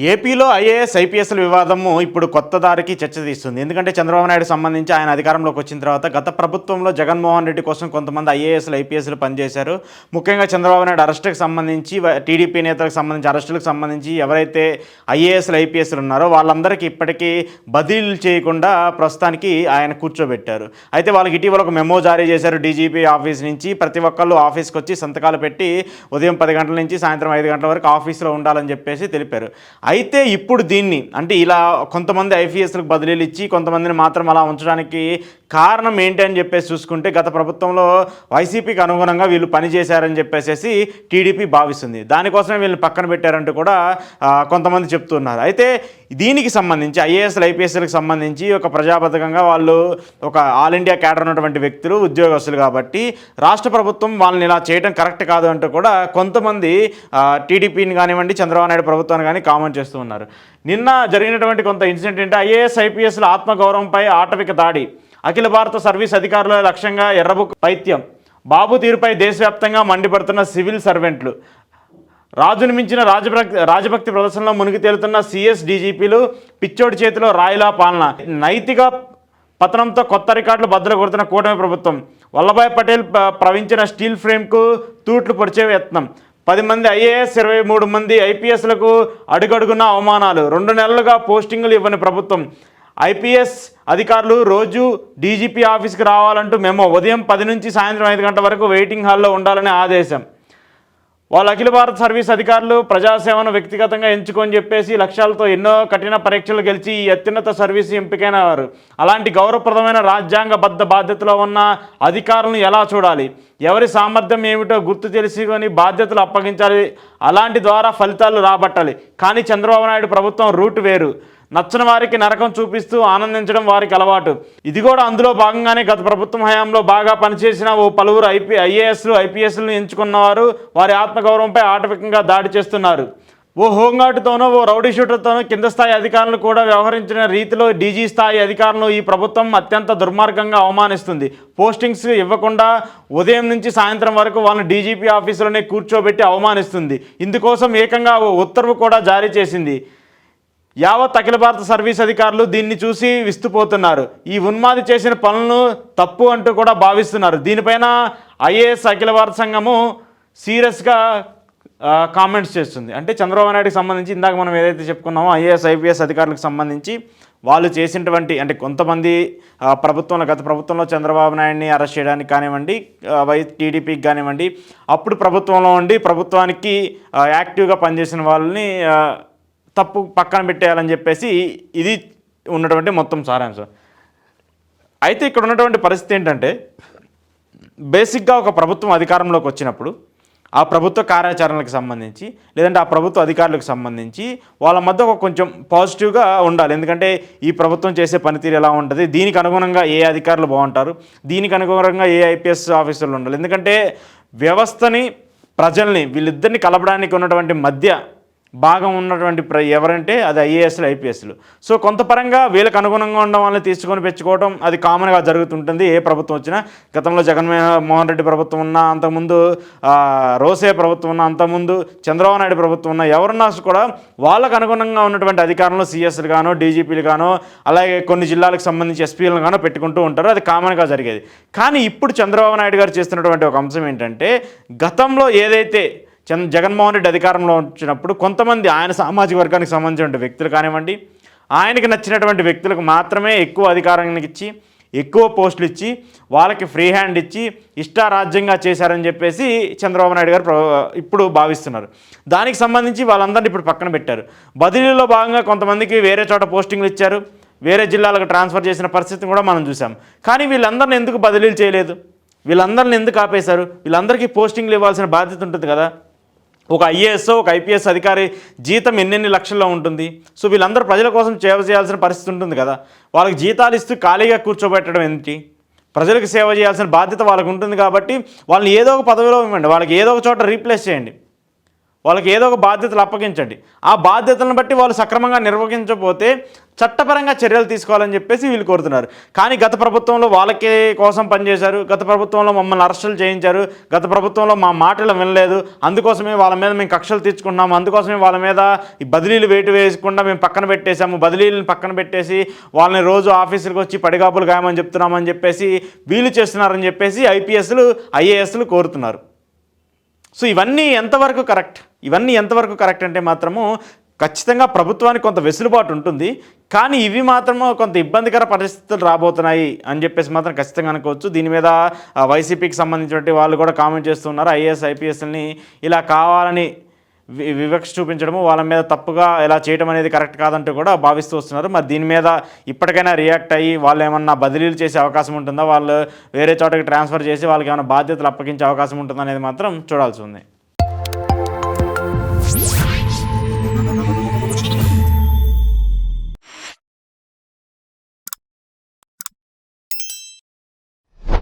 ఏపీలో ఐఏఎస్, ఐపీఎస్ల వివాదము ఇప్పుడు కొత్త దారికి చర్చ తీస్తుంది. ఎందుకంటే చంద్రబాబు నాయుడు సంబంధించి ఆయన అధికారంలోకి వచ్చిన తర్వాత గత ప్రభుత్వంలో జగన్మోహన్ రెడ్డి కోసం కొంతమంది ఐఏఎస్లు, ఐపీఎస్లు పనిచేశారు. ముఖ్యంగా చంద్రబాబు నాయుడు అరెస్టుకు సంబంధించి, టీడీపీ నేతలకు సంబంధించి అరెస్టులకు సంబంధించి ఎవరైతే ఐఏఎస్లు, ఐపీఎస్లు ఉన్నారో వాళ్ళందరికీ ఇప్పటికీ బదిలీలు చేయకుండా ప్రస్తుతానికి ఆయన కూర్చోబెట్టారు. అయితే వాళ్ళకి ఇటీవల ఒక మెమో జారీ చేశారు డీజీపీ ఆఫీస్ నుంచి. ప్రతి ఒక్కళ్ళు ఆఫీస్కి వచ్చి సంతకాలు పెట్టి ఉదయం 10 గంటల నుంచి సాయంత్రం 5 గంటల వరకు ఆఫీస్లో ఉండాలని చెప్పేసి తెలిపారు. అయితే ఇప్పుడు దీన్ని అంటే ఇలా కొంతమంది ఐపీఎస్లకు బదిలీలు ఇచ్చి కొంతమందిని మాత్రం అలా ఉంచడానికి కారణం ఏంటి అని చెప్పేసి చూసుకుంటే, గత ప్రభుత్వంలో వైసీపీకి అనుగుణంగా వీళ్ళు పనిచేశారని చెప్పేసి టీడీపీ భావిస్తుంది. దానికోసమే వీళ్ళని పక్కన పెట్టారంటూ కూడా కొంతమంది చెప్తున్నారు. అయితే దీనికి సంబంధించి ఐఏఎస్లు, ఐపీఎస్లకు సంబంధించి ఒక ప్రజాబద్ధకంగా వాళ్ళు ఒక ఆల్ ఇండియా క్యాడర్ ఉన్నటువంటి వ్యక్తులు, ఉద్యోగస్తులు కాబట్టి రాష్ట్ర ప్రభుత్వం వాళ్ళని ఇలా చేయడం కరెక్ట్ కాదు అంటూ కూడా కొంతమంది టీడీపీని కానివ్వండి, చంద్రబాబు నాయుడు ప్రభుత్వాన్ని కానీ కామెంట్ చేస్తూ ఉన్నారు. నిన్న జరిగినటువంటి కొంత ఇన్సిడెంట్ ఏంటి, ఐఏఎస్, ఐపీఎస్ల ఆత్మగౌరవంపై ఆటవిక దాడి, అఖిల భారత సర్వీస్ అధికారుల లక్ష్యంగా ఎర్రబుక్ పైత్యం, బాబు తీరుపై దేశవ్యాప్తంగా మండిపడుతున్న సివిల్ సర్వెంట్లు, రాజును మించిన రాజభక్తి ప్రదర్శనలో మునిగి తేలుతున్న సిఎస్ డీజీపీలు, పిచ్చోడి చేతిలో రాయిలా పాలన, నైతిక పతనంతో కొత్త రికార్డులు బద్దలు కొడుతున్న కూటమి ప్రభుత్వం, వల్లభాయ్ పటేల్ ప్రవహించిన స్టీల్ ఫ్రేమ్కు తూట్లు పొడిచే యత్నం, 10 మంది ఐఏఎస్, 23 మంది ఐపీఎస్లకు అడుగడుగున అవమానాలు, 2 నెలలుగా పోస్టింగులు ఇవ్వని ప్రభుత్వం, ఐపీఎస్ అధికారులు రోజు డీజీపీ ఆఫీస్కి రావాలంటూ మెమో, ఉదయం 10 నుంచి సాయంత్రం 5 గంటల వరకు వెయిటింగ్ హాల్లో ఉండాలని ఆదేశం. వాళ్ళు అఖిల భారత సర్వీస్ అధికారులు ప్రజాసేవను వ్యక్తిగతంగా ఎంచుకొని చెప్పేసి లక్ష్యాలతో ఎన్నో కఠిన పరీక్షలు గెలిచి ఈ అత్యున్నత సర్వీసు ఎంపికైన వారు. అలాంటి గౌరవప్రదమైన రాజ్యాంగబద్ధ బాధ్యతలో ఉన్న అధికారులను ఎలా చూడాలి, ఎవరి సామర్థ్యం ఏమిటో గుర్తు తెలుసుకొని బాధ్యతలు అప్పగించాలి, అలాంటి ద్వారా ఫలితాలు రాబట్టాలి. కానీ చంద్రబాబు నాయుడు ప్రభుత్వం రూట్ వేరు. నచ్చని వారికి నరకం చూపిస్తూ ఆనందించడం వారికి అలవాటు. ఇది కూడా అందులో భాగంగానే గత ప్రభుత్వం హయాంలో బాగా పనిచేసిన ఓ పలువురు ఐఏఎస్లు, ఐపీఎస్లను ఎంచుకున్నవారు వారి ఆత్మగౌరవంపై ఆటవికంగా దాడి చేస్తున్నారు. ఓ హోంగార్డుతోనో, ఓ రౌడీ షూటర్తోనో కింద స్థాయి అధికారులు కూడా వ్యవహరించిన రీతిలో డీజీ స్థాయి అధికారులను ఈ ప్రభుత్వం అత్యంత దుర్మార్గంగా అవమానిస్తుంది. పోస్టింగ్స్ ఇవ్వకుండా ఉదయం నుంచి సాయంత్రం వరకు వాళ్ళని డీజీపీ ఆఫీసులోనే కూర్చోబెట్టి అవమానిస్తుంది. ఇందుకోసం ఏకంగా ఓ ఉత్తర్వు కూడా జారీ చేసింది. యావత్ అఖిల భారత సర్వీస్ అధికారులు దీన్ని చూసి విస్తుపోతున్నారు. ఈ ఉన్మాది చేసిన పనులను తప్పు అంటూ కూడా భావిస్తున్నారు. దీనిపైన ఐఏఎస్ అఖిల భారత సంఘము సీరియస్గా కామెంట్స్ చేస్తుంది. అంటే చంద్రబాబు నాయుడుకి సంబంధించి ఇందాక మనం ఏదైతే చెప్పుకున్నామో ఐఏఎస్, ఐపీఎస్ అధికారులకు సంబంధించి వాళ్ళు చేసినటువంటి అంటే కొంతమంది గత ప్రభుత్వంలో చంద్రబాబు నాయుడిని అరెస్ట్ చేయడానికి కానివ్వండి, టీడీపీకి కానివ్వండి, అప్పుడు ప్రభుత్వంలో ఉండి ప్రభుత్వానికి యాక్టివ్గా పనిచేసిన వాళ్ళని తప్పు పక్కన పెట్టేయాలని చెప్పేసి ఇది ఉన్నటువంటి మొత్తం సారాంశం. అయితే ఇక్కడ ఉన్నటువంటి పరిస్థితి ఏంటంటే, బేసిక్గా ఒక ప్రభుత్వం అధికారంలోకి వచ్చినప్పుడు ఆ ప్రభుత్వ కార్యాచరణలకు సంబంధించి లేదంటే ఆ ప్రభుత్వ అధికారులకు సంబంధించి వాళ్ళ మధ్య ఒక కొంచెం పాజిటివ్గా ఉండాలి. ఎందుకంటే ఈ ప్రభుత్వం చేసే పనితీరు ఎలా ఉంటుంది, దీనికి అనుగుణంగా ఏ అధికారులు బాగుంటారు, దీనికి అనుగుణంగా ఏ ఐపీఎస్ ఆఫీసర్లు ఉండాలి. ఎందుకంటే వ్యవస్థని, ప్రజల్ని వీళ్ళిద్దరిని కలపడానికి ఉన్నటువంటి మధ్య భాగం ఉన్నటువంటి ఎవరంటే అది ఐఏఎస్లు, ఐపీఎస్లు. సో కొంత పరంగా వీళ్ళకి అనుగుణంగా ఉండడం వాళ్ళని తీసుకొని పెంచుకోవడం అది కామన్గా జరుగుతుంటుంది ఏ ప్రభుత్వం వచ్చినా. గతంలో జగన్మోహన్ రెడ్డి ప్రభుత్వం ఉన్నా, అంతకుముందు రోసే ప్రభుత్వం ఉన్నా, అంతకుముందు చంద్రబాబు నాయుడు ప్రభుత్వం ఉన్నా, ఎవరున్నా కూడా వాళ్ళకు అనుగుణంగా ఉన్నటువంటి అధికారులు సిఎస్లు గానో, డీజీపీలు గానో, అలాగే కొన్ని జిల్లాలకు సంబంధించి ఎస్పీలను గానో పెట్టుకుంటూ ఉంటారు. అది కామన్గా జరిగేది. కానీ ఇప్పుడు చంద్రబాబు నాయుడు గారు చేస్తున్నటువంటి ఒక అంశం ఏంటంటే, గతంలో ఏదైతే జగన్మోహన్ రెడ్డి అధికారంలో వచ్చినప్పుడు కొంతమంది ఆయన సామాజిక వర్గానికి సంబంధించిన వ్యక్తులు కానివ్వండి, ఆయనకి నచ్చినటువంటి వ్యక్తులకు మాత్రమే ఎక్కువ అధికారానికి ఇచ్చి, ఎక్కువ పోస్టులు ఇచ్చి, వాళ్ళకి ఫ్రీ హ్యాండ్ ఇచ్చి ఇష్టారాజ్యంగా చేశారని చెప్పేసి చంద్రబాబు నాయుడు గారు ఇప్పుడు భావిస్తున్నారు. దానికి సంబంధించి వాళ్ళందరినీ ఇప్పుడు పక్కన పెట్టారు. బదిలీలో భాగంగా కొంతమందికి వేరే చోట పోస్టింగ్లు ఇచ్చారు, వేరే జిల్లాలకు ట్రాన్స్ఫర్ చేసిన పరిస్థితిని కూడా మనం చూసాం. కానీ వీళ్ళందరిని ఎందుకు బదిలీలు చేయలేదు, వీళ్ళందరిని ఎందుకు ఆపేశారు? వీళ్ళందరికీ పోస్టింగ్లు ఇవ్వాల్సిన బాధ్యత ఉంటుంది కదా. ఒక ఐఏఎస్, ఒక ఐపీఎస్ అధికారి జీతం ఎన్నెన్ని లక్షల్లో ఉంటుంది. సో వీళ్ళందరూ ప్రజల కోసం సేవ చేయాల్సిన పరిస్థితి ఉంటుంది కదా. వాళ్ళకి జీతాలు ఇస్తూ ఖాళీగా కూర్చోబెట్టడం ఏంటి? ప్రజలకు సేవ చేయాల్సిన బాధ్యత వాళ్ళకు ఉంటుంది కాబట్టి వాళ్ళని ఏదో ఒక పదవిలో ఇవ్వండి, వాళ్ళకి ఏదో ఒక చోట రీప్లేస్ చేయండి. వాళ్ళకి ఏదో ఒక బాధ్యతలు అప్పగించండి. ఆ బాధ్యతలను బట్టి వాళ్ళు సక్రమంగా నిర్వహించకపోతే చట్టపరంగా చర్యలు తీసుకోవాలని చెప్పేసి వీళ్ళు కోరుతున్నారు. కానీ గత ప్రభుత్వంలో వాళ్ళకి కోసం పనిచేశారు, గత ప్రభుత్వంలో మమ్మల్ని అరెస్టులు చేయించారు, గత ప్రభుత్వంలో మా మాటలు వినలేదు, అందుకోసమే వాళ్ళ మీద మేము కక్షలు తీర్చుకుంటున్నాము, అందుకోసమే వాళ్ళ మీద ఈ బదిలీలు వేటు వేయకుండా మేము పక్కన పెట్టేశాము, బదిలీలను పక్కన పెట్టేసి వాళ్ళని రోజు ఆఫీసులకు వచ్చి పడిగాపులు గాయమని చెప్తున్నామని చెప్పేసి వీళ్ళు చేస్తున్నారని చెప్పేసి ఐపీఎస్లు ఐఏఎస్లు కోరుతున్నారు. సో ఇవన్నీ ఎంతవరకు కరెక్ట్ అంటే మాత్రము ఖచ్చితంగా ప్రభుత్వానికి కొంత వెసులుబాటు ఉంటుంది. కానీ ఇవి మాత్రము కొంత ఇబ్బందికర పరిస్థితులు రాబోతున్నాయి అని చెప్పేసి మాత్రం ఖచ్చితంగా అనుకోవచ్చు. దీని మీద వైసీపీకి సంబంధించినటువంటి వాళ్ళు కూడా కామెంట్ చేస్తున్నారు. ఐఏఎస్ ఐపీఎస్ని ఇలా కావాలని వివక్ష చూపించడము, వాళ్ళ మీద తప్పుగా ఇలా చేయడం అనేది కరెక్ట్ కాదంటూ కూడా భావిస్తూ వస్తున్నారు. మరి దీని మీద ఇప్పటికైనా రియాక్ట్ అయ్యి వాళ్ళు ఏమన్నా బదిలీలు చేసే అవకాశం ఉంటుందా, వాళ్ళు వేరే చోటకి ట్రాన్స్ఫర్ చేసి వాళ్ళకి ఏమైనా బాధ్యతలు అప్పగించే అవకాశం ఉంటుందా అనేది మాత్రం చూడాల్సి ఉంది.